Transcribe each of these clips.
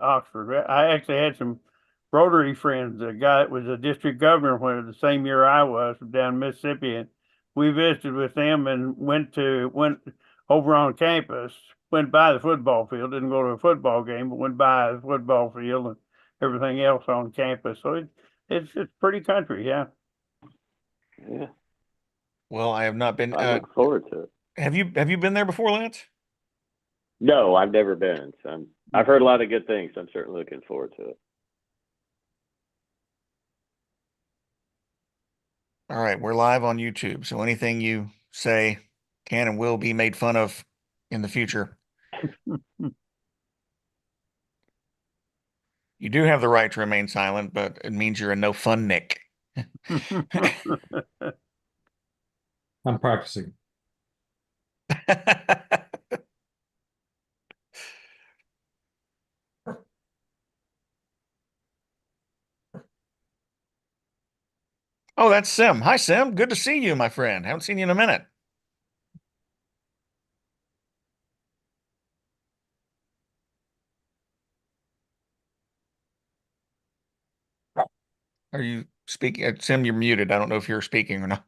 Oxford. I actually had some Rotary friends. A guy that was a district governor when the same year I was down in Mississippi, and we visited with them and went over on campus. Went by the football field. Didn't go to a football game, but went by the football field and everything else on campus. So it's pretty country, yeah. Yeah. Well, I have not been. I look forward to it. Have you been there before, Lance? No, I've never been. So I've heard a lot of good things. So I'm certainly looking forward to it. All right, we're live on YouTube, so anything you say can and will be made fun of in the future. You do have the right to remain silent, but it means you're a no fun Nick. I'm practicing. Oh, that's Sim. Hi, Sim. Good to see you, my friend. Haven't seen you in a minute. Are you speaking? Sim, you're muted. I don't know if you're speaking or not.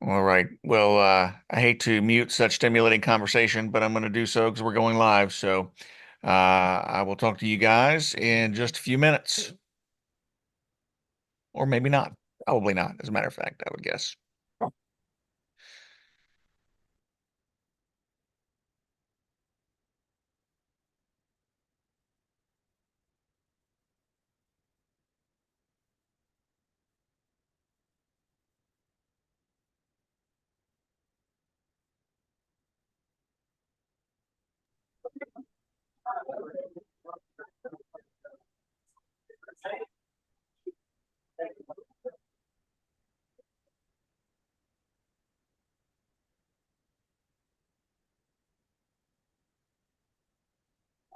All right. Well, I hate to mute such stimulating conversation, but I'm going to do so because we're going live. So I will talk to you guys in just a few minutes. Or maybe not. Probably not, as a matter of fact, I would guess.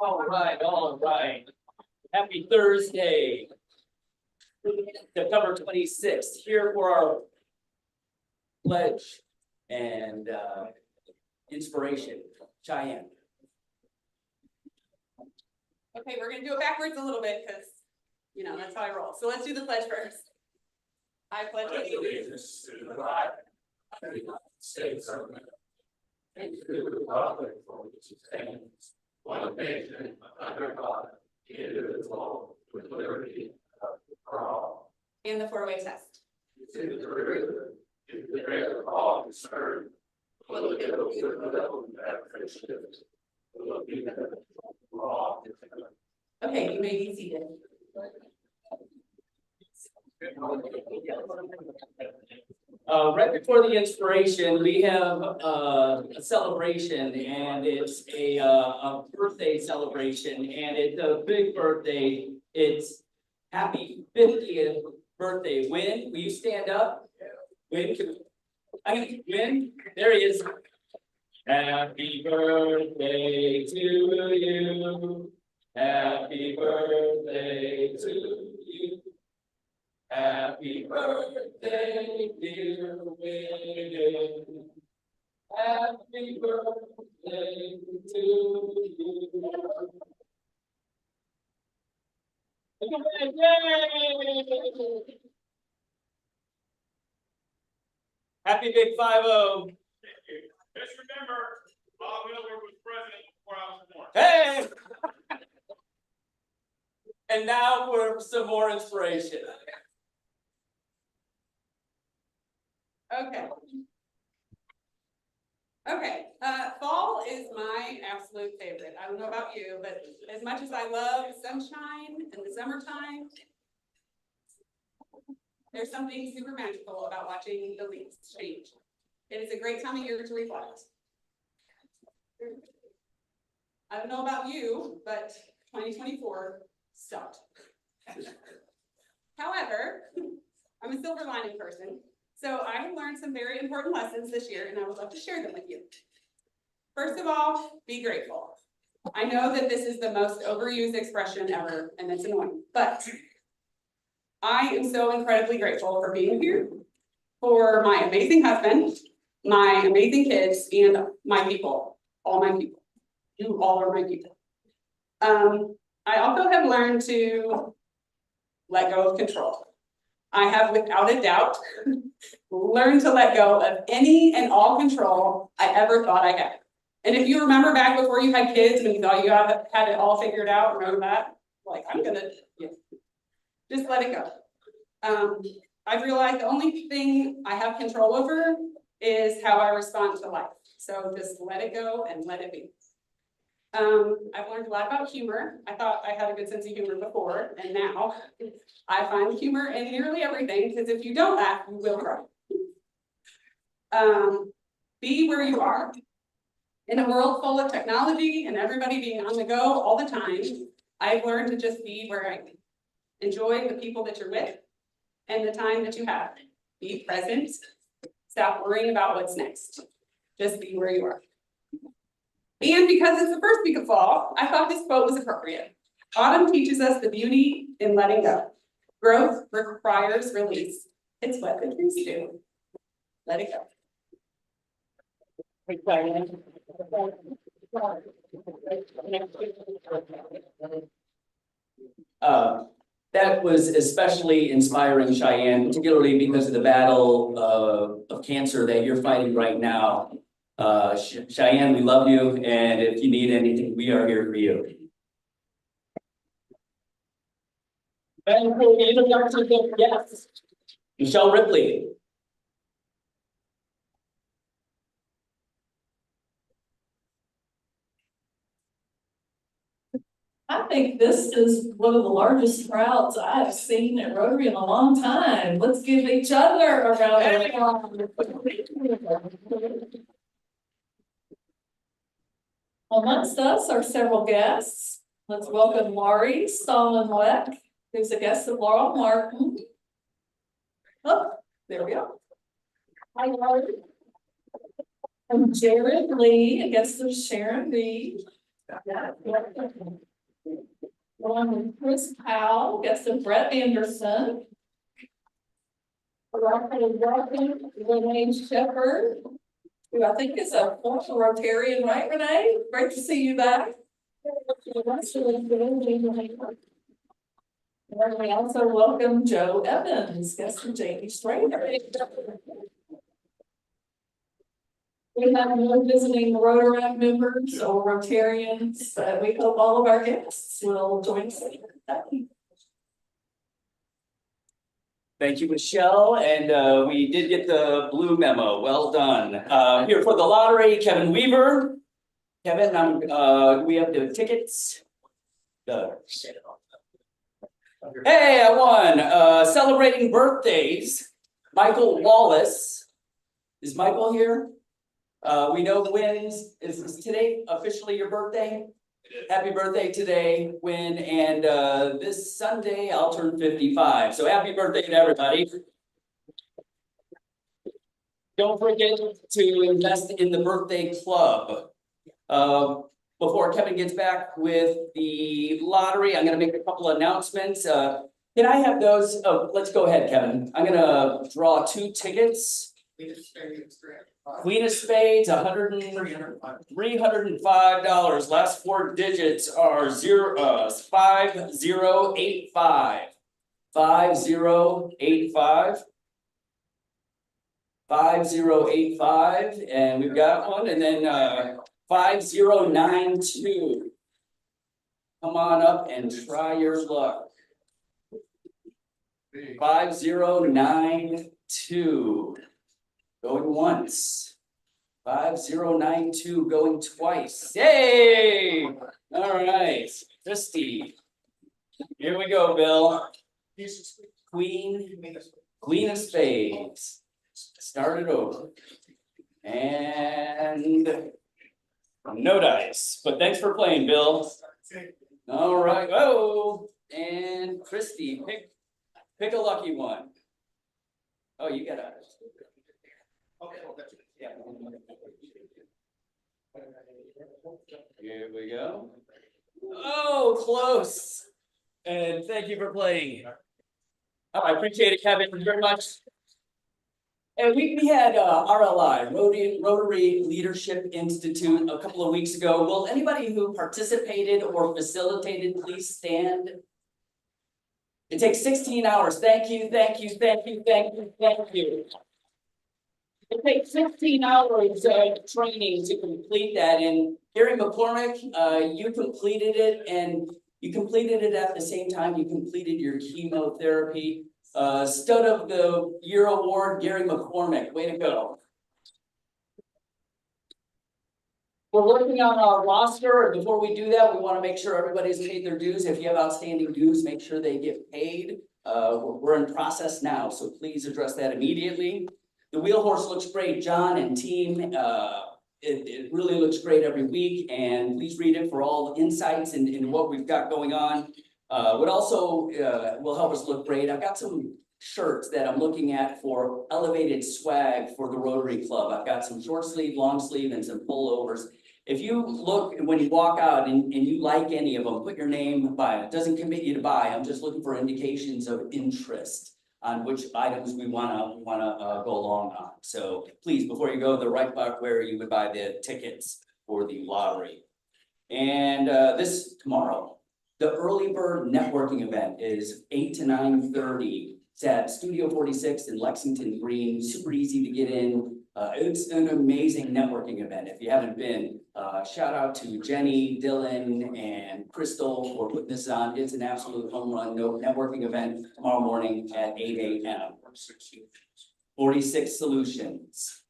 All right, all right. Happy Thursday. September 26th, here for our pledge and inspiration. Cheyenne. Okay, we're gonna do it backwards a little bit because, you know, that's how I roll. So let's do the pledge first. I pledge allegiance to the flag of the United States of America and to the republic for which it stands, one nation under God, indivisible, with liberty for all. And the four-way test. To the truth, to the prayer of all concerned, look at the will and beneficence. Okay, you may be seated. Right before the inspiration, we have a celebration, and it's a birthday celebration, and it's a big birthday. It's happy 50th birthday. Win, will you stand up? Win, Win, there he is. Happy birthday to you. Happy birthday to you. Happy birthday, dear Win. Happy birthday to you. Yay! Happy Big 5-0. Just remember, Bob Miller was president before I was born. Hey! And now for some more inspiration. Okay. Okay, fall is my absolute favorite. I don't know about you, but as much as I love sunshine and the summertime, there's something super magical about watching the leaves change. It is a great time of year to reflect. I don't know about you, but 2024 sucked. However, I'm a silver lining person, so I have learned some very important lessons this year, and I would love to share them with you. First of all, be grateful. I know that this is the most overused expression ever, and it's annoying, but I am so incredibly grateful for being here, for my amazing husband, my amazing kids, and my people, all my people. You all are my people. I also have learned to let go of control. I have, without a doubt, learned to let go of any and all control I ever thought I had. And if you remember back before you had kids and you thought you had it all figured out, remember that? Like, I'm gonna, yeah, just let it go. I've realized the only thing I have control over is how I respond to life. So just let it go and let it be. I've learned a lot about humor. I thought I had a good sense of humor before, and now I find humor in nearly everything, because if you don't laugh, you will cry. Be where you are. In a world full of technology and everybody being on the go all the time, I've learned to just be where I am. Enjoy the people that you're with and the time that you have. Be present. Stop worrying about what's next. Just be where you are. And because it's the first week of fall, I thought this quote was appropriate. Autumn teaches us the beauty in letting go. Growth requires release. It's what the trees do. Let it go. That was especially inspiring, Cheyenne, particularly because of the battle of cancer that you're fighting right now. Cheyenne, we love you, and if you need anything, we are here for you. And for the introduction of the guests, Michelle Ripley. I think this is one of the largest crowds I've seen at Rotary in a long time. Let's give each other a round of applause. Amongst us are several guests. Let's welcome Laurie Stollenweck, who's a guest of Laurel Martin. Oh, there we go. Hi, Laurie. And Jared Lee, a guest of Sharon Reed. Along with Chris Powell, guest of Brett Anderson. Welcome Renee Shepherd, who I think is a former Rotarian, right, Renee? Great to see you back. And we also welcome Joe Evans, guest of Jamie Strader. We have no visiting Rotaract members or Rotarians, but we hope all of our guests will join us. Thank you, Michelle, and we did get the blue memo. Well done. Here for the lottery, Kevin Weaver. Kevin, we have the tickets. Hey, I won. Celebrating birthdays, Michael Wallace. Is Michael here? We know Wynn is today officially your birthday? Happy birthday today, Wynn, and this Sunday I'll turn 55. So happy birthday to everybody. Don't forget to invest in the birthday club. Before Kevin gets back with the lottery, I'm gonna make a couple of announcements. Can I have those? Oh, let's go ahead, Kevin. I'm gonna draw 2 tickets. Queen of Spades, $305. Last 4 digits are 5085. 5085. 5085, and we've got one, and then 5092. Come on up and try your luck. 5092. Going once. 5092 going twice. Yay! All right, Christy. Here we go, Bill. Queen of Spades. Start it over. And no dice, but thanks for playing, Bill. All right, oh, and Christy, pick a lucky one. Oh, you got it. Yeah. Here we go. Oh, close. And thank you for playing. I appreciate it, Kevin, very much. And we had RLI, Rotary Leadership Institute, a couple of weeks ago. Will anybody who participated or facilitated please stand? It takes 16 hours. Thank you, thank you, thank you, thank you, thank you. It takes 16 hours of training to complete that. And Gary McCormick, you completed it, and you completed it at the same time you completed your chemotherapy. Stud of the Year Award, Gary McCormick, way to go. We're working on our roster, and before we do that, we want to make sure everybody's paid their dues. If you have outstanding dues, make sure they get paid. We're in process now, so please address that immediately. The wheel horse looks great, John and team. It really looks great every week, and please read it for all the insights into what we've got going on. What also will help us look great, I've got some shirts that I'm looking at for elevated swag for the Rotary Club. I've got some short sleeve, long sleeve, and some pullovers. If you look, when you walk out and you like any of them, put your name by it. It doesn't commit you to buy. I'm just looking for indications of interest on which items we wanna go along on. So please, before you go, the right back where you would buy the tickets for the lottery. And this tomorrow, the early bird networking event is 8 to 9:30. It's at Studio 46 in Lexington Green, super easy to get in. It's an amazing networking event. If you haven't been, shout out to Jenny, Dylan, and Crystal for putting this on. It's an absolute home run networking event tomorrow morning at 8 a.m. 46 Solutions.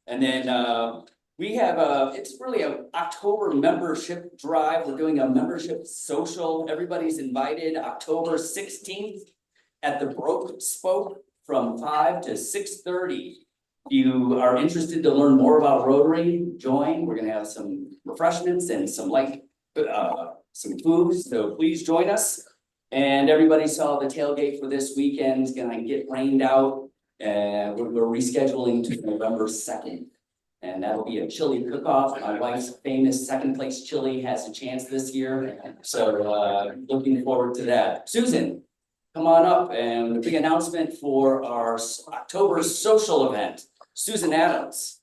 And then we have it's really a October membership drive. We're doing a membership social. Everybody's invited October 16th at the Broke Spoke from 5 to 6:30. If you are interested to learn more about Rotary, join. We're gonna have some refreshments and some some food, so please join us. And everybody saw the tailgate for this weekend is gonna get rained out. And we're rescheduling to November 2nd. And that'll be a chili cook-off. My wife's famous second place chili has a chance this year. So looking forward to that. Susan, come on up, and a big announcement for our October social event. Susan Adams.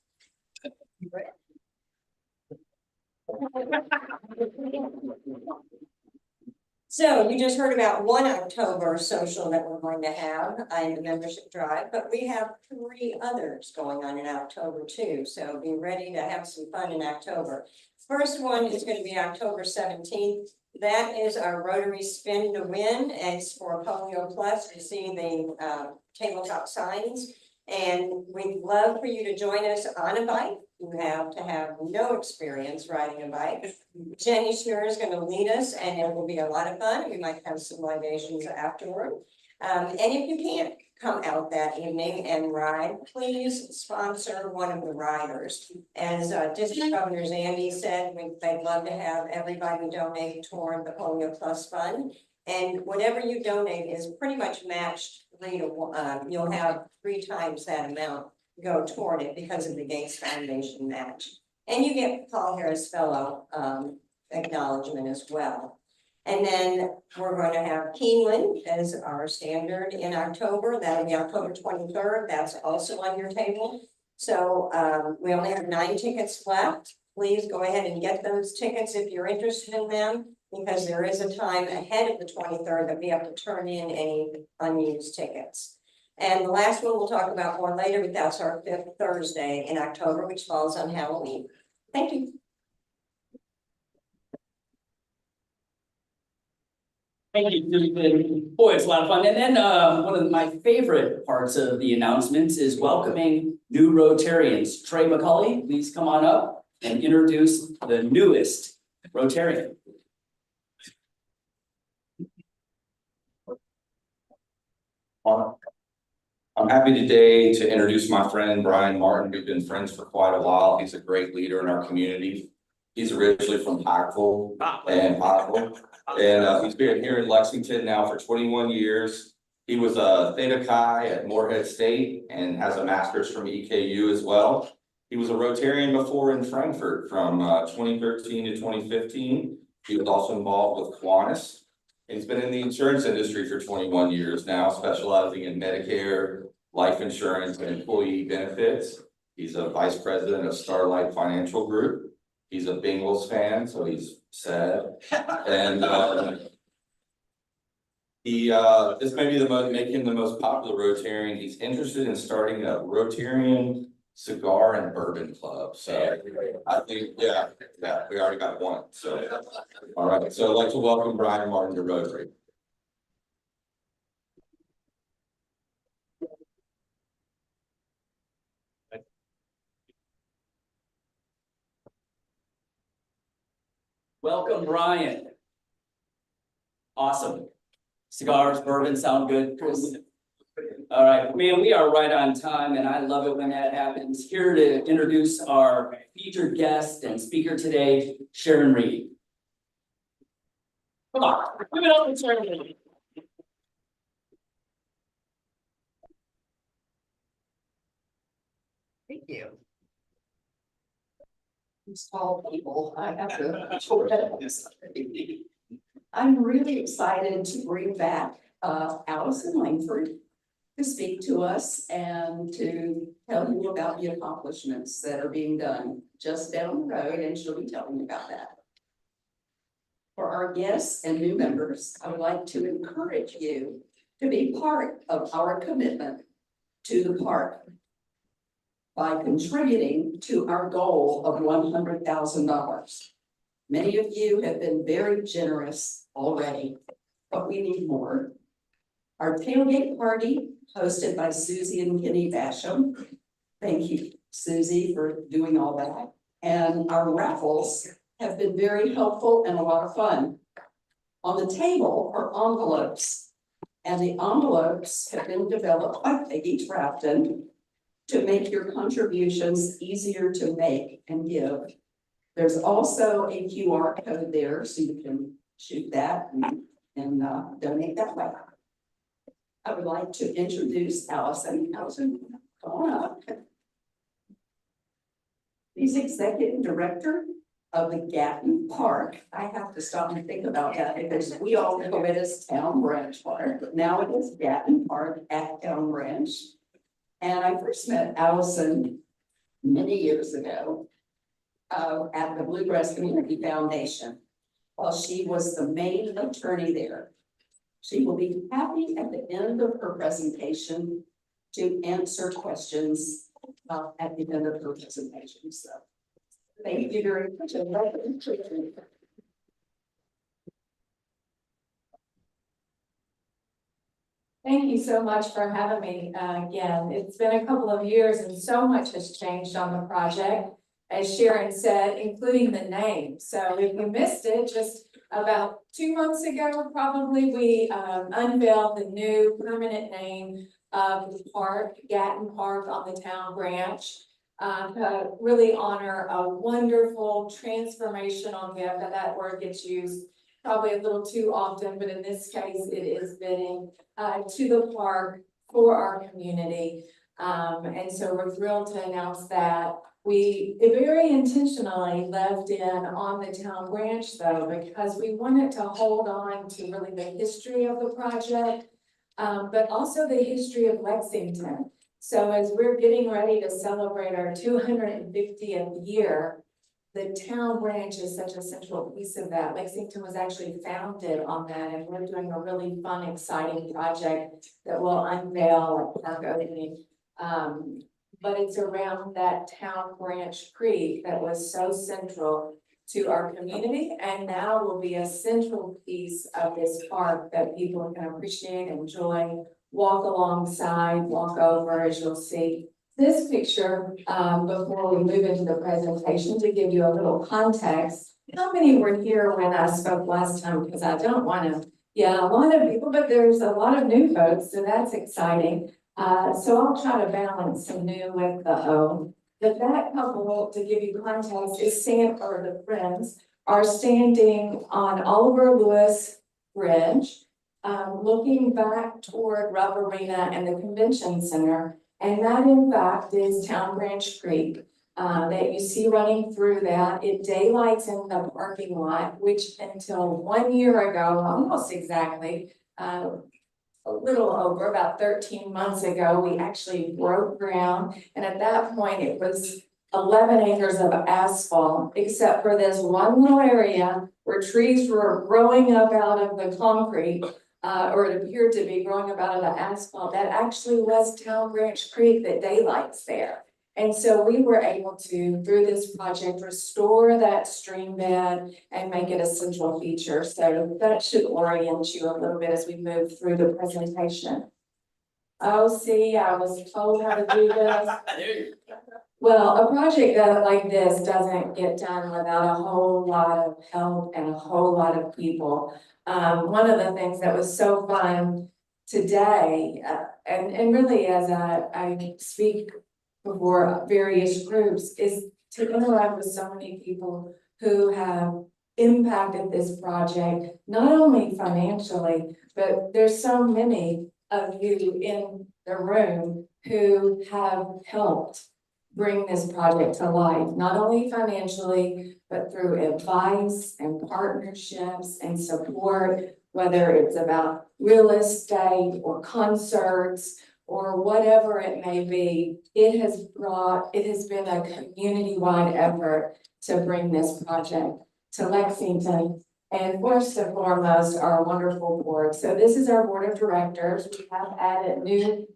So you just heard about one October social that we're going to have in the membership drive, but we have 3 others going on in October too. So be ready to have some fun in October. First one is going to be October 17th. That is our Rotary Spin to Win. It's for Polio Plus. You see the tabletop signs. And we'd love for you to join us on a bike. You have to have no experience riding a bike. Jenny Schnur is going to lead us, and it will be a lot of fun. We might have some libations afterward. And if you can't come out that evening and ride, please sponsor one of the riders. As District Governor Zandy said, they'd love to have everybody donate toward the Polio Plus Fund. And whatever you donate is pretty much matched 3 to 1. You'll have 3 times that amount go toward it because of the Gates Foundation match. And you get Paul Harris Fellow acknowledgement as well. And then we're going to have Keeneland as our standard in October. That'll be October 23rd. That's also on your table. So we only have 9 tickets left. Please go ahead and get those tickets if you're interested in them, because there is a time ahead of the 23rd that we have to turn in any unused tickets. And the last one we'll talk about more later, but that's our 5th Thursday in October, which falls on Halloween. Thank you. Thank you, Susan. Boy, it's a lot of fun. And then one of my favorite parts of the announcements is welcoming new Rotarians. Trey McCulley, please come on up and introduce the newest Rotarian. I'm happy today to introduce my friend Brian Martin. We've been friends for quite a while. He's a great leader in our community. He's originally from Pikeville and he's been here in Lexington now for 21 years. He was a Theta Chi at Morehead State and has a master's from EKU as well. He was a Rotarian before in Frankfurt from 2013 to 2015. He was also involved with Kiwanis. He's been in the insurance industry for 21 years now, specializing in Medicare, life insurance, and employee benefits. He's a vice president of Starlight Financial Group. He's a Bengals fan, so he's sad. And this may be make him the most popular Rotarian. He's interested in starting a Rotarian cigar and bourbon club. So I think, yeah, we already got one. So, all right. So I'd like to welcome Brian Martin to Rotary. Welcome, Brian. Awesome. Cigars, bourbon sound good, Chris? All right, man, we are right on time and I love it when that happens. Here to introduce our featured guest and speaker today, Sharon Reed. Come on, give it up for Sharon Reed. Thank you. These tall people, I have to. I'm really excited to bring back Allison Lankford to speak to us and to tell you about the accomplishments that are being done just down the road, and she'll be telling you about that. For our guests and new members, I would like to encourage you to be part of our commitment to the park by contributing to our goal of $100,000. Many of you have been very generous already, but we need more. Our tailgate party, hosted by Susie and Kenny Basham. Thank you, Susie, for doing all that. And our raffles have been very helpful and a lot of fun. On the table are envelopes, and the envelopes have been developed by Peggy Trafton to make your contributions easier to make and give. There's also a QR code there, so you can shoot that and donate that way. I would like to introduce Allison. Allison, come on up. She's executive director of the Gatton Park. I have to stop and think about that because we all know it as Town Branch Park, but now it is Gatton Park at Town Branch. And I first met Allison many years ago at the Bluegrass Community Foundation while she was the main attorney there. She will be happy at the end of her presentation to answer questions at the end of her presentation. So thank you very much. Thank you so much for having me again. It's been a couple of years and so much has changed on the project, as Sharon said, including the name. So if you missed it, just about 2 months ago, probably we unveiled the new permanent name of the park, Gatton Park on the Town Branch, to really honor a wonderful transformational gift. And that word gets used probably a little too often, but in this case, it is fitting to the park for our community. And so we're thrilled to announce that. We very intentionally left in on the Town Branch though, because we wanted to hold on to really the history of the project, but also the history of Lexington. So as we're getting ready to celebrate our 250th year, the Town Branch is such a central piece of that. Lexington was actually founded on that, and we're doing a really fun, exciting project that we'll unveil at park opening. But it's around that Town Branch Creek that was so central to our community, and now will be a central piece of this park that people can appreciate, enjoy, walk alongside, walk over, as you'll see. This picture, before we move into the presentation, to give you a little context. How many were here when I spoke last time? Because I don't want to, yeah, a lot of people, but there's a lot of new folks, so that's exciting. So I'll try to balance some new with the old. But that couple, to give you context, is the friends are standing on Oliver Lewis Bridge, looking back toward Rupp Arena and the Convention Center. And that in fact is Town Branch Creek. that you see running through that. It daylights in the parking lot, which until 1 year ago, almost exactly, a little over about 13 months ago, we actually broke ground. And at that point, it was 11 acres of asphalt, except for this one little area where trees were growing up out of the concrete, or it appeared to be growing up out of the asphalt. That actually was Town Branch Creek that daylights there. And so we were able to, through this project, restore that stream bed and make it a central feature. So that should orient you a little bit as we move through the presentation. Oh, see, I was told how to do this. Well, a project like this doesn't get done without a whole lot of help and a whole lot of people. One of the things that was so fun today, and really as I speak before various groups, is to interact with so many people who have impacted this project, not only financially, but there's so many of you in the room who have helped bring this project to life, not only financially, but through advice and partnerships and support, whether it's about real estate or concerts or whatever it may be. It has been a community-wide effort to bring this project to Lexington. And first and foremost, our wonderful board. So this is our board of directors. We have added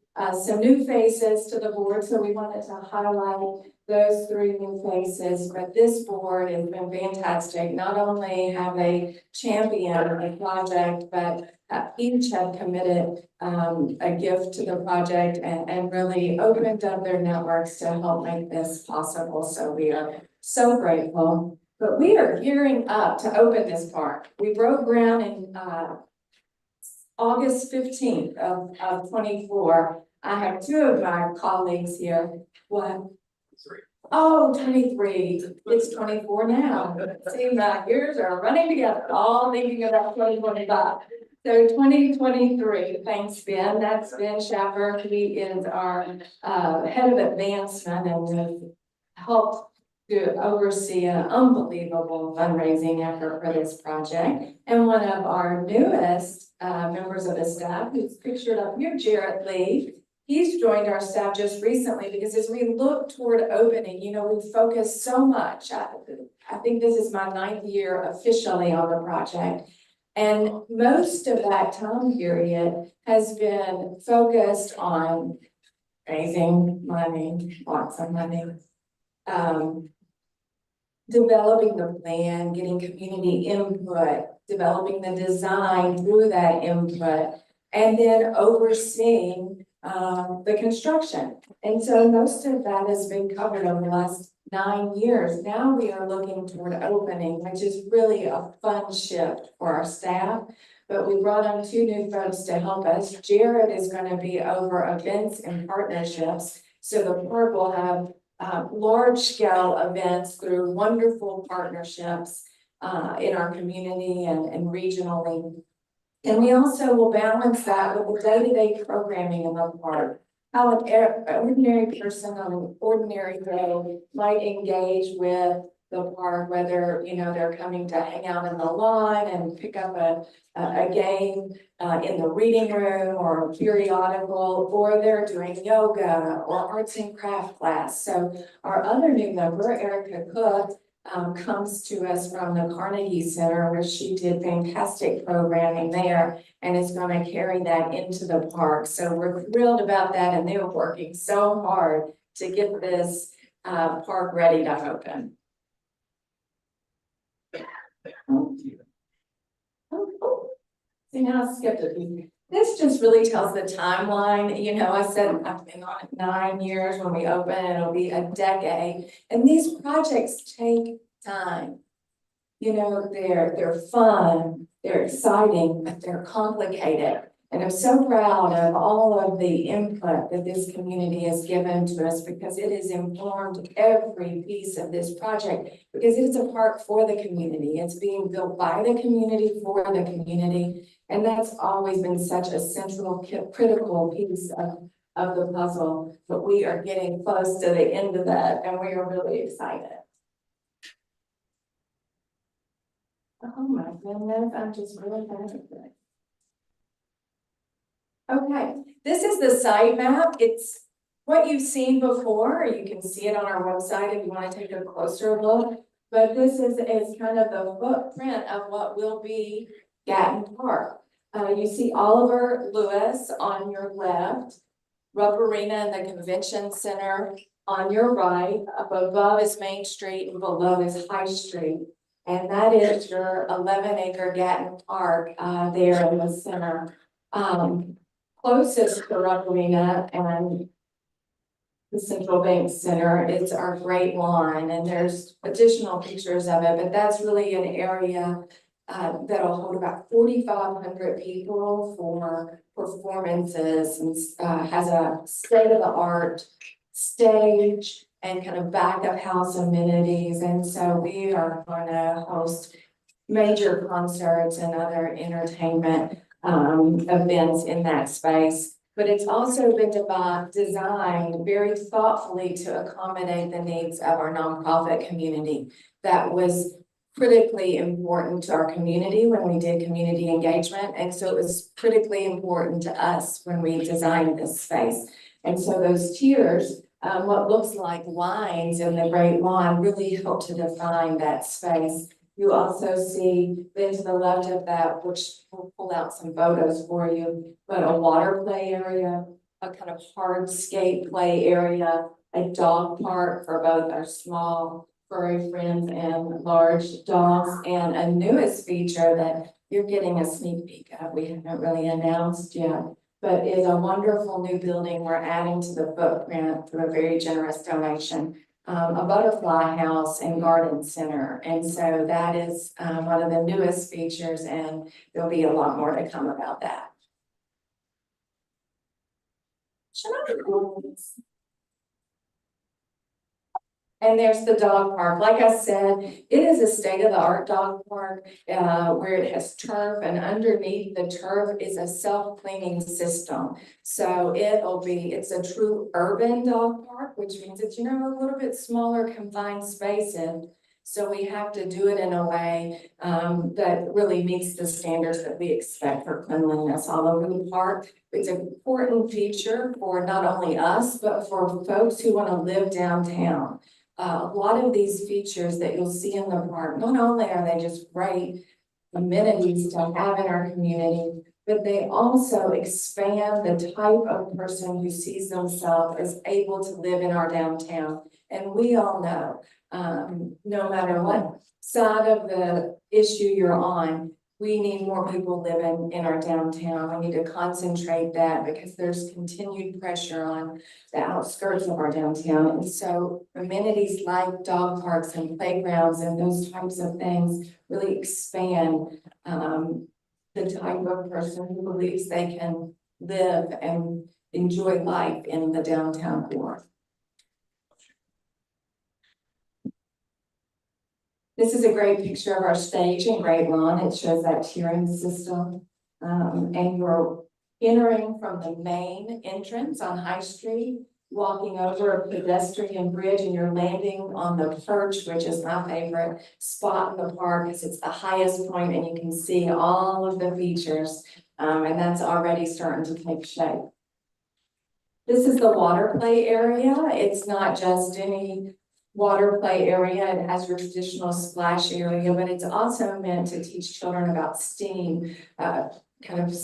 some new faces to the board. So we wanted to highlight those 3 new faces, but this board has been fantastic. Not only have they championed the project, but each have committed a gift to the project and really opened up their networks to help make this possible. So we are so grateful. But we are gearing up to open this park. We broke ground in August 15th of 24. I have 2 of my colleagues here. What? 23. It's 24 now. See, my years are running together, all thinking about 2025. So 2023, thanks Ben. That's Ben Schaffer. He is our head of advancement and has helped to oversee an unbelievable fundraising effort for this project. And one of our newest members of the staff, who's pictured up here, Jarrett Lee, he's joined our staff just recently because as we look toward opening, you know, we focus so much. I think this is my 9th year officially on the project. And most of that time period has been focused on raising money, lots of money, developing the plan, getting community input, developing the design through that input, and then overseeing the construction. And so most of that has been covered over the last 9 years. Now we are looking toward opening, which is really a fun shift for our staff. But we brought on 2 new folks to help us. Jared is going to be over events and partnerships. So the park will have large scale events through wonderful partnerships in our community and regionally. And we also will balance that with the day-to-day programming in the park. How an ordinary person on an ordinary day might engage with the park, whether, you know, they're coming to hang out in the lawn and pick up a game in the reading room or a periodical, or they're doing yoga or arts and craft class. So our other new member, Erica Cook, comes to us from the Carnegie Center, where she did fantastic programming there and is going to carry that into the park. So we're thrilled about that, and they were working so hard to get this park ready to open. See, now I skipped a beat. This just really tells the timeline. You know, I said I've been on it 9 years. When we open, it'll be a decade. And these projects take time. You know, they're fun, they're exciting, but they're complicated. And I'm so proud of all of the input that this community has given to us, because it has informed every piece of this project, because it is a park for the community. It's being built by the community for the community. And that's always been such a central, critical piece of the puzzle, but we are getting close to the end of that and we are really excited. Oh my goodness, I'm just really bad at this. Okay, this is the site map. It's what you've seen before. You can see it on our website if you want to take a closer look. But this is kind of the footprint of what will be Gatton Park. You see Oliver Lewis on your left, Rupp Arena and the Convention Center on your right. Up above is Main Street and below is High Street. And that is your 11-acre Gatton Park there in the center. Closest to Rupp Arena and the Central Bank Center is our Great Lawn, and there's additional pictures of it, but that's really an area that'll hold about 4,500 people for performances and has a state-of-the-art stage and kind of backup house amenities. And so we are going to host major concerts and other entertainment events in that space. But it's also been designed very thoughtfully to accommodate the needs of our nonprofit community. That was critically important to our community when we did community engagement. And so it was critically important to us when we designed this space. And so those tiers, what looks like lines in the Great Lawn, really help to define that space. You also see then to the left of that, which we'll pull out some photos for you, but a water play area, a kind of hard skate play area, a dog park for both our small furry friends and large dogs, and a newest feature that you're getting a sneak peek of, we haven't really announced yet, but is a wonderful new building we're adding to the footprint through a very generous donation. A butterfly house and garden center. And so that is one of the newest features, and there'll be a lot more to come about that. And there's the dog park. Like I said, it is a state-of-the-art dog park where it has turf, and underneath the turf is a self-cleaning system. So it's a true urban dog park, which means it's, a little bit smaller confined spaces. So we have to do it in a way that really meets the standards that we expect for cleanliness all over the park. It's an important feature for not only us, but for folks who want to live downtown. A lot of these features that you'll see in the park, not only are they just great amenities to have in our community, but they also expand the type of person who sees themselves as able to live in our downtown. And we all know, no matter what side of the issue you're on, we need more people living in our downtown. We need to concentrate that because there's continued pressure on the outskirts of our downtown. And so amenities like dog parks and playgrounds and those types of things really expand the type of person who believes they can live and enjoy life in the downtown core. This is a great picture of our stage and Great Lawn. It shows that tiering system. And you're entering from the main entrance on High Street, walking over a pedestrian bridge, and you're landing on the perch, which is my favorite spot in the park because it's the highest point and you can see all of the features. And that's already starting to take shape. This is the water play area. It's not just any water play area. It has your traditional splash area, but it's also meant to teach children about STEAM, kind of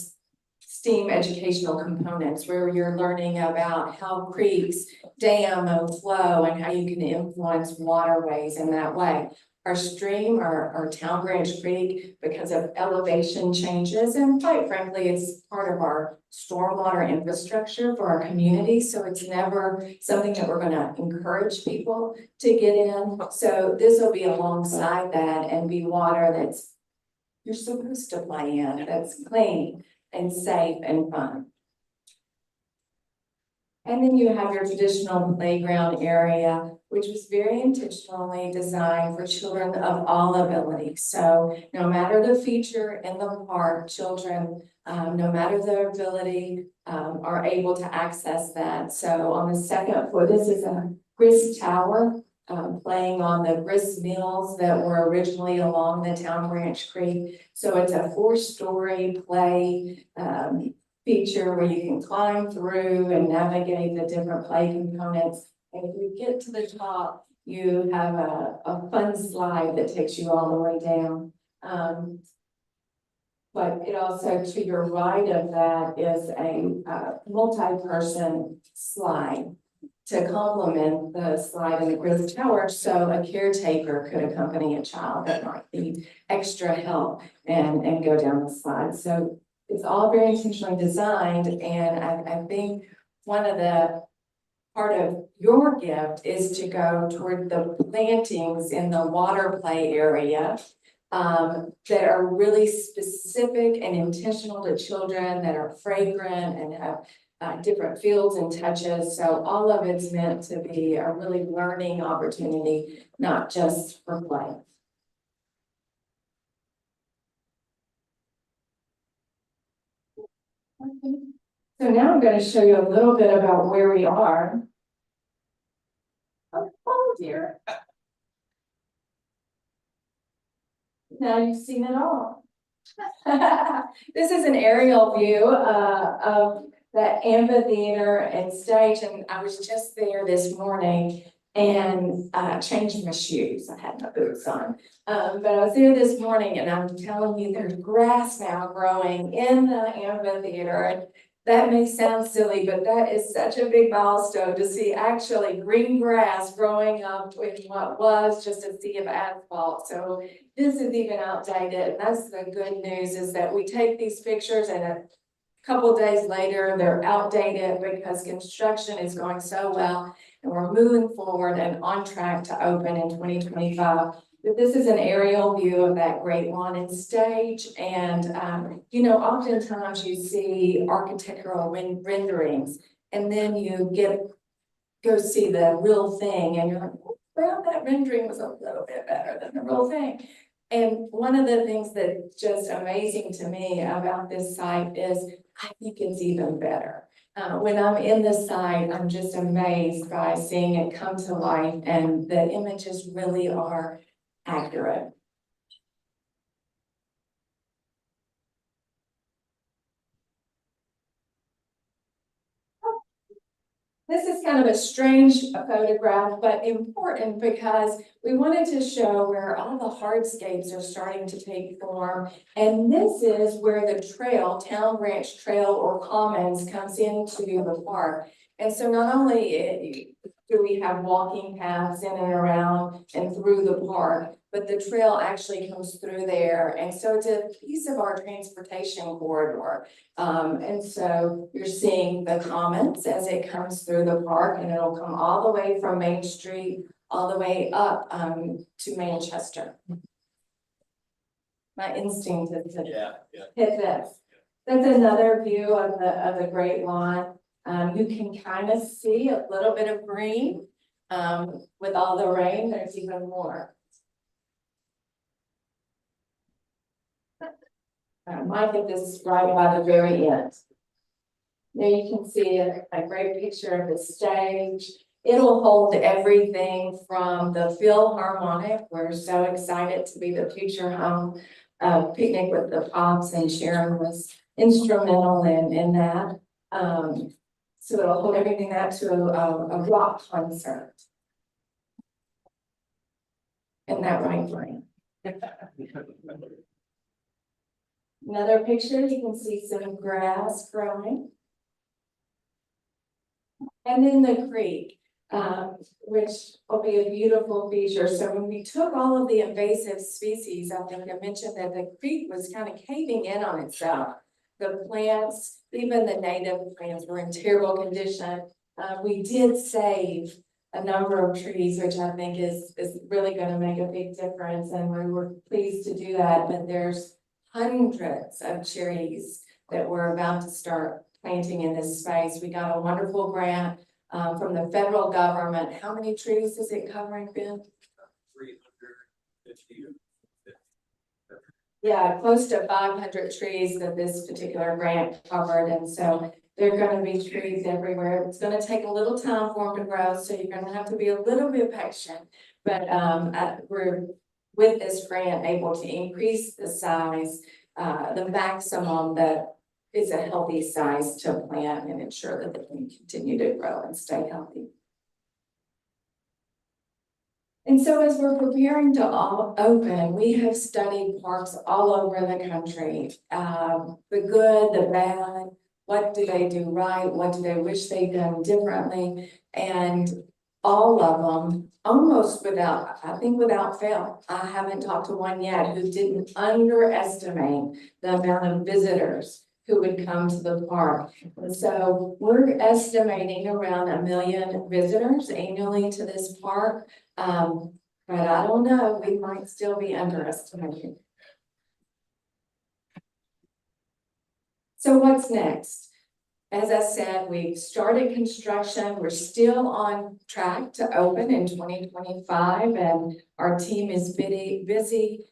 STEAM educational components where you're learning about how creeks dam and flow and how you can influence waterways in that way. Our stream, our Town Branch Creek, because of elevation changes, and quite frankly, it's part of our stormwater infrastructure for our community. So it's never something that we're going to encourage people to get in. So this will be alongside that and be water that's you're supposed to play in, that's clean and safe and fun. And then you have your traditional playground area, which was very intentionally designed for children of all abilities. So no matter the feature in the park, children, no matter their ability, are able to access that. So on the second floor, this is a grist tower, playing on the grist mills that were originally along the Town Branch Creek. So it's a 4-story play, feature where you can climb through and navigate the different play components. And if you get to the top, you have a fun slide that takes you all the way down. But it also, to your right of that, is a multi-person slide to complement the slide in the grist tower. So a caretaker could accompany a child that might need extra help and go down the slide. So it's all very intentionally designed, and I think one of the part of your gift is to go toward the plantings in the water play area that are really specific and intentional to children, that are fragrant and have different feels and touches. So all of it's meant to be a really learning opportunity, not just for play. So now I'm going to show you a little bit about where we are. Oh dear. Now you've seen it all. This is an aerial view of the amphitheater and stage, and I was just there this morning and changed my shoes. I had my boots on, but I was there this morning, and I'm telling you, there's grass now growing in the amphitheater. And that may sound silly, but that is such a big milestone to see actually green grass growing up in what was just a sea of asphalt. So this is even outdated. That's the good news, is that we take these pictures and a couple days later, they're outdated because construction is going so well and we're moving forward and on track to open in 2025. But this is an aerial view of that great lawn and stage. And, you know, oftentimes you see architectural renderings, and then you go see the real thing, and you're like, well, that rendering was a little bit better than the real thing. And one of the things that's just amazing to me about this site is I think it's even better. When I'm in the site, I'm just amazed by seeing it come to life, and the images really are accurate. This is kind of a strange photograph, but important because we wanted to show where all the hardscapes are starting to take form. And this is where the trail, Town Branch Trail or Commons, comes into the park. And so not only do we have walking paths in and around and through the park, but the trail actually comes through there. And so it's a piece of our transportation corridor. And so you're seeing the Commons as it comes through the park, and it'll come all the way from Main Street, all the way up to Manchester. My instinct is to hit this. That's another view of the Great Lawn. You can kind of see a little bit of green. With all the rain, there's even more. I might get this right by the very end. There you can see a great picture of the stage. It'll hold everything from the Philharmonic. We're so excited to be the future home of Picnic with the Pops, and Sharon was instrumental in that. So it'll hold everything that to a rock concert. Isn't that right, Brian? Another picture, you can see some grass growing. And then the creek, which will be a beautiful feature. So when we took all of the invasive species, I think I mentioned that the creek was kind of caving in on itself. The plants, even the native plants, were in terrible condition. We did save a number of trees, which I think is really going to make a big difference. And we were pleased to do that. But there's hundreds of trees that we're about to start planting in this space. We got a wonderful grant from the federal government. How many trees is it covering, Ben? 350. Yeah, close to 500 trees that this particular grant covered. And so There are gonna be trees everywhere. It's gonna take a little time for them to grow, so you're gonna have to be a little bit patient. But, we're, with this grant, able to increase the size, the maximum that is a healthy size to plant and ensure that they can continue to grow and stay healthy. And so as we're preparing to all open, we have studied parks all over the country. The good, the bad, what do they do right? What do they wish they'd done differently? And all of them, almost without, I think without fail, I haven't talked to one yet who didn't underestimate the amount of visitors who would come to the park. And so we're estimating around 1 million visitors annually to this park. But I don't know, we might still be underestimating. So what's next? As I said, we've started construction. We're still on track to open in 2025, and our team is busy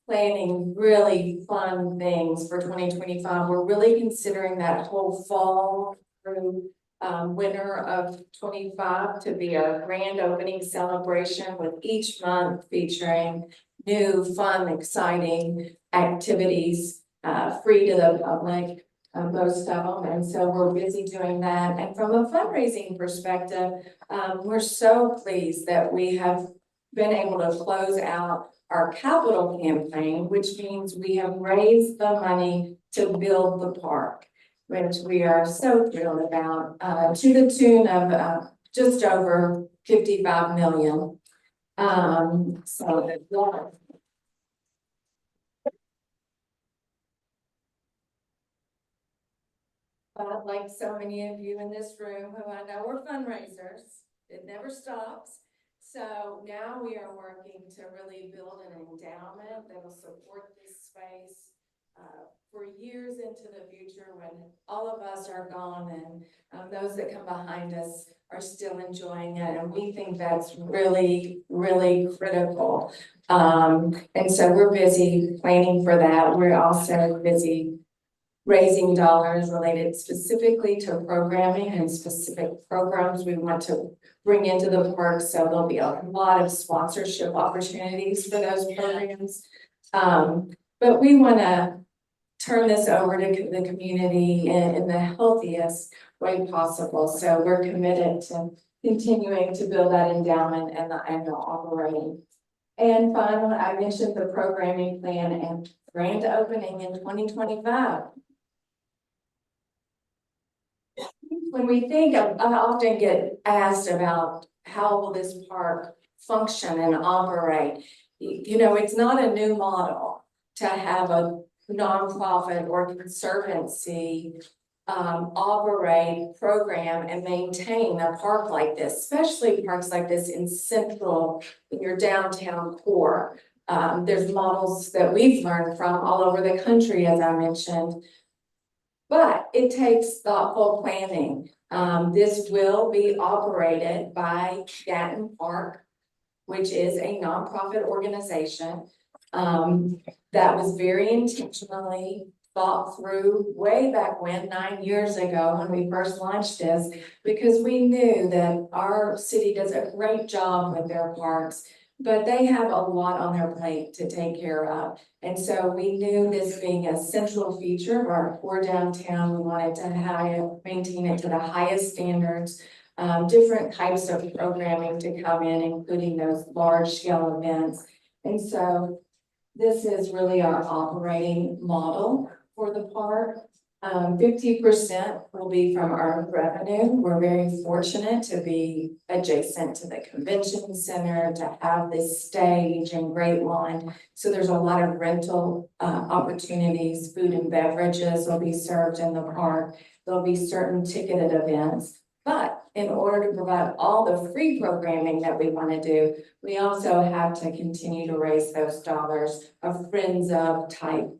planning really fun things for 2025. We're really considering that whole fall through winter of 25 to be a grand opening celebration, with each month featuring new, fun, exciting activities, free to the public, most of them. And so we're busy doing that. And from a fundraising perspective, we're so pleased that we have been able to close out our capital campaign, which means we have raised the money to build the park, which we are so thrilled about, to the tune of just over 55 million. But like so many of you in this room who I know are fundraisers, it never stops. So now we are working to really build an endowment that will support this space for years into the future, when all of us are gone and those that come behind us are still enjoying it. And we think that's really, really critical. And so we're busy planning for that. We're also busy raising dollars related specifically to programming and specific programs we want to bring into the park. So there'll be a lot of sponsorship opportunities for those programs. But we want to turn this over to the community in the healthiest way possible. So we're committed to continuing to build that endowment and the annual operating. And finally, I mentioned the programming plan and grand opening in 2025. When we think of, I often get asked about how will this park function and operate. You know, it's not a new model to have a nonprofit or conservancy operate, program, and maintain a park like this, especially parks like this in your downtown core. There's models that we've learned from all over the country, as I mentioned. But it takes thoughtful planning. This will be operated by Gatton Park, which is a nonprofit organization that was very intentionally thought through way back when, 9 years ago, when we first launched this, because we knew that our city does a great job with their parks, but they have a lot on their plate to take care of. And so we knew this being a central feature of our core downtown, we wanted to maintain it to the highest standards, different types of programming to come in, including those large scale events. And so this is really our operating model for the park. 50% will be from our revenue. We're very fortunate to be adjacent to the convention center, to have this stage and great lawn. So there's a lot of rental opportunities. Food and beverages will be served in the park. There'll be certain ticketed events. But in order to provide all the free programming that we want to do, we also have to continue to raise those dollars, a friends of type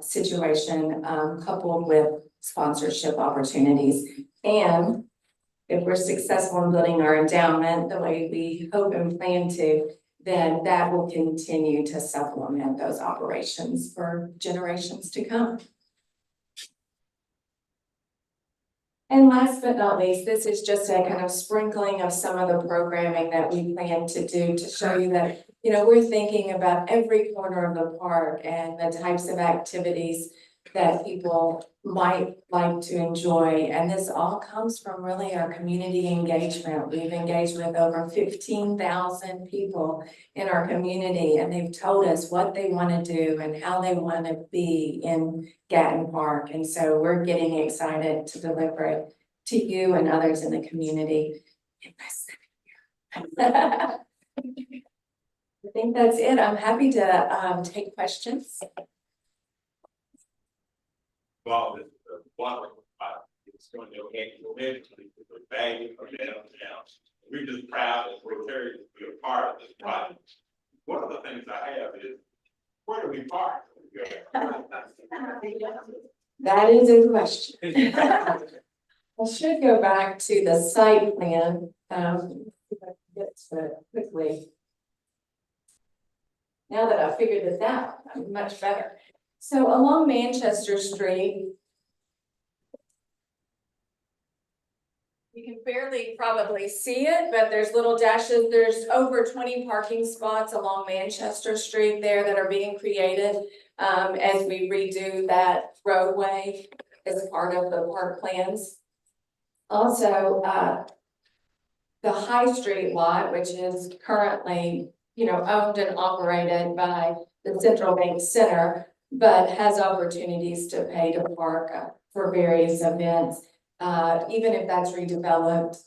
situation, coupled with sponsorship opportunities. And if we're successful in building our endowment the way we hope and plan to, then that will continue to supplement those operations for generations to come. And last but not least, this is just a kind of sprinkling of some of the programming that we plan to do to show you that, you know, we're thinking about every corner of the park and the types of activities that people might like to enjoy. And this all comes from really our community engagement. We've engaged with over 15,000 people in our community, and they've told us what they want to do and how they want to be in Gatton Park. And so we're getting excited to deliver it to you and others in the community. I think that's it. I'm happy to take questions. Well, the water, it's going to eventually put the value of down. We're just proud as Rotarians to be a part of this project. One of the things I have is, where do we park? That is a question. I should go back to the site plan, if I can get to it quickly. Now that I figured this out, I'm much better. So along Manchester Street, you can barely probably see it, but there's little dashes. There's over 20 parking spots along Manchester Street there that are being created as we redo that roadway as part of the park plans. Also, the High Street lot, which is currently, you know, owned and operated by the Central Bank Center, but has opportunities to pay to park for various events. Even if that's redeveloped,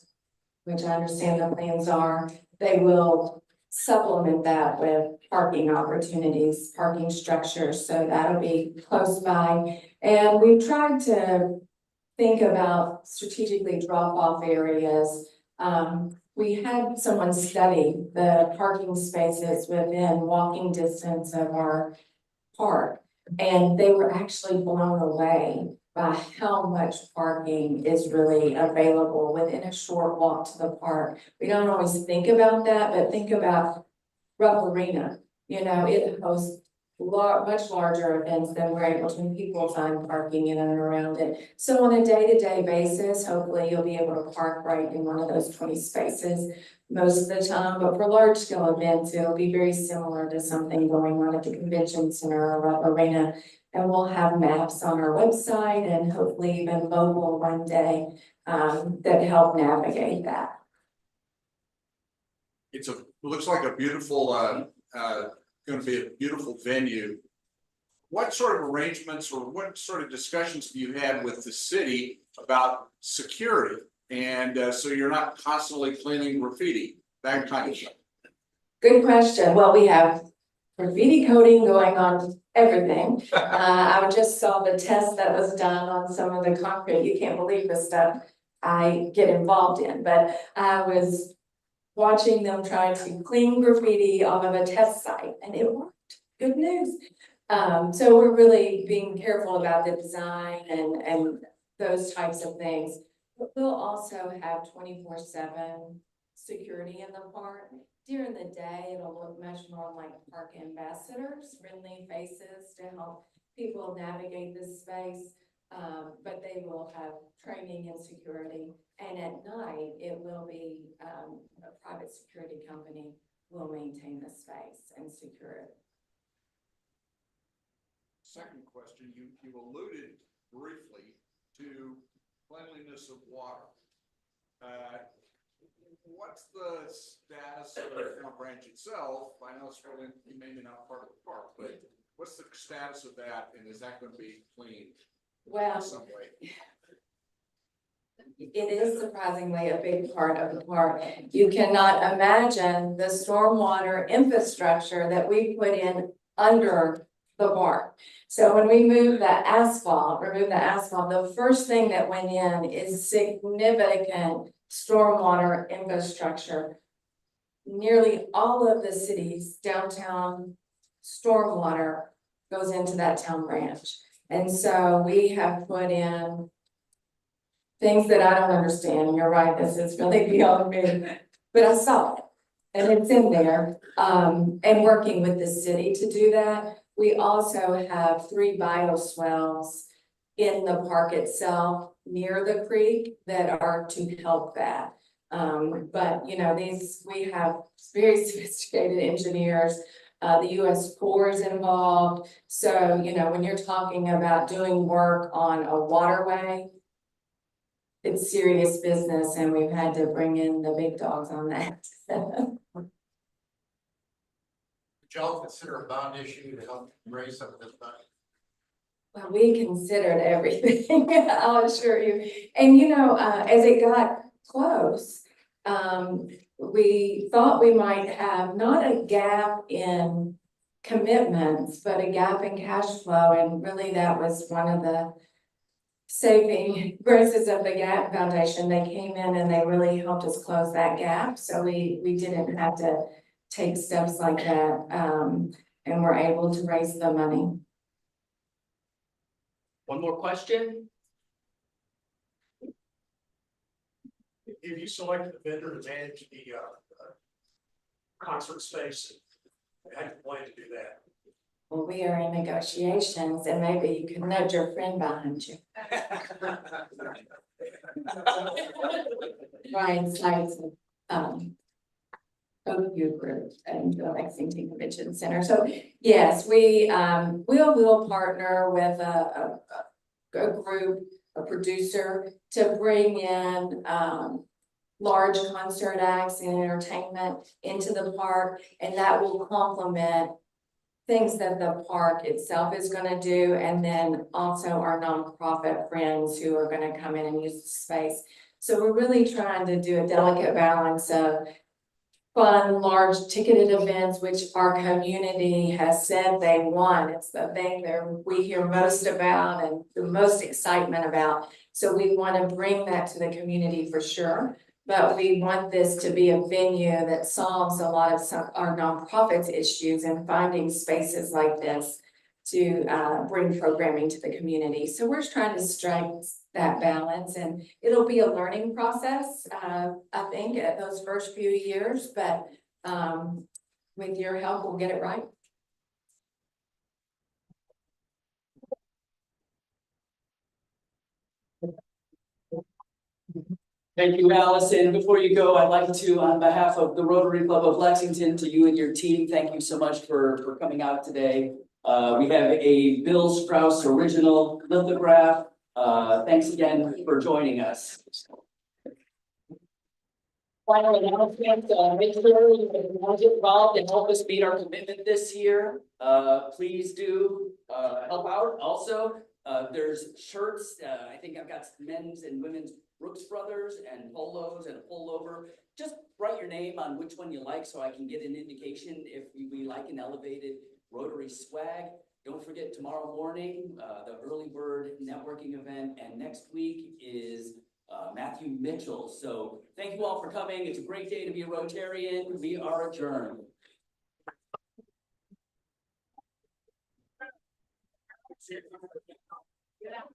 which I understand the plans are, they will supplement that with parking opportunities, parking structures, so that'll be close by. And we've tried to think about strategically drop-off areas. We had someone study the parking spaces within walking distance of our park, and they were actually blown away by how much parking is really available within a short walk to the park. We don't always think about that, but think about Rupp Arena. You know, it hosts much larger events than we're able to, and people find parking in and around it. So on a day-to-day basis, hopefully you'll be able to park right in one of those 20 spaces most of the time, but for large-scale events, it'll be very similar to something going on at the convention center or Rupp Arena. And we'll have maps on our website and hopefully even mobile one day that help navigate that. Looks like a beautiful, going to be a beautiful venue. What sort of arrangements or what sort of discussions have you had with the city about security? And so you're not constantly cleaning graffiti, that kind of stuff. Good question. Well, we have graffiti coating going on everything. I just saw the test that was done on some of the concrete. You can't believe the stuff I get involved in, but I was watching them try to clean graffiti off of a test site, and it worked. Good news. So we're really being careful about the design and those types of things. But we'll also have 24/7 security in the park. During the day, it'll look much more like park ambassadors, friendly faces to help people navigate this space. But they will have training and security. And at night, it will be a private security company will maintain the space and secure it. Second question, you alluded briefly to cleanliness of water. What's the status of the Town Branch itself? I know it's really maybe not part of the park, but what's the status of that, and is that going to be cleaned in some way? It is surprisingly a big part of the park. You cannot imagine the stormwater infrastructure that we put in under the park. So when we remove the asphalt, the first thing that went in is significant stormwater infrastructure. Nearly all of the city's downtown stormwater goes into that Town Branch. And so we have put in things that I don't understand. You're right, this is really beyond me, but I saw it and it's in there. And working with the city to do that. We also have 3 bioswales in the park itself near the creek that are to help that. But you know, we have very sophisticated engineers. The US Corps is involved. So, you know, when you're talking about doing work on a waterway, it's serious business, and we've had to bring in the big dogs on that. Would y'all consider a bond issue to help raise some of this money? Well, we considered everything, I'll assure you. And you know, as it got close, we thought we might have not a gap in commitments, but a gap in cash flow. And really that was one of the saving graces of the Gatton Foundation. They came in and they really helped us close that gap. So we didn't have to take steps like that, and we're able to raise the money. One more question? If you selected a vendor to manage the concert space, how do you plan to do that? Well, we are in negotiations, and maybe you could nudge your friend behind you. Ryan Sykes, Oakview Group and the Lexington Convention Center. So yes, we will partner with a group, a producer, to bring in large concert acts and entertainment into the park, and that will complement things that the park itself is gonna do, and then also our nonprofit friends who are gonna come in and use the space. So we're really trying to do a delicate balance of fun, large ticketed events, which our community has said they want. It's the thing that we hear most about and the most excitement about. So we want to bring that to the community for sure. But we want this to be a venue that solves a lot of our nonprofits issues, and finding spaces like this to bring programming to the community. So we're trying to strike that balance, and it'll be a learning process, I think, at those first few years, but with your help, we'll get it right. Thank you, Allison. Before you go, I'd like to, on behalf of the Rotary Club of Lexington, to you and your team, thank you so much for coming out today. We have a Bill Strauss original lithograph. Thanks again for joining us. Final announcement, make sure you can get involved and help us meet our commitment this year. Please do help out. Also, there's shirts. I think I've got men's and women's Brooks Brothers and polos and a pullover. Just write your name on which one you like so I can get an indication if we like an elevated Rotary swag. Don't forget tomorrow morning, the early bird networking event, and next week is Matthew Mitchell. So thank you all for coming. It's a great day to be a Rotarian. We are adjourned. Get out.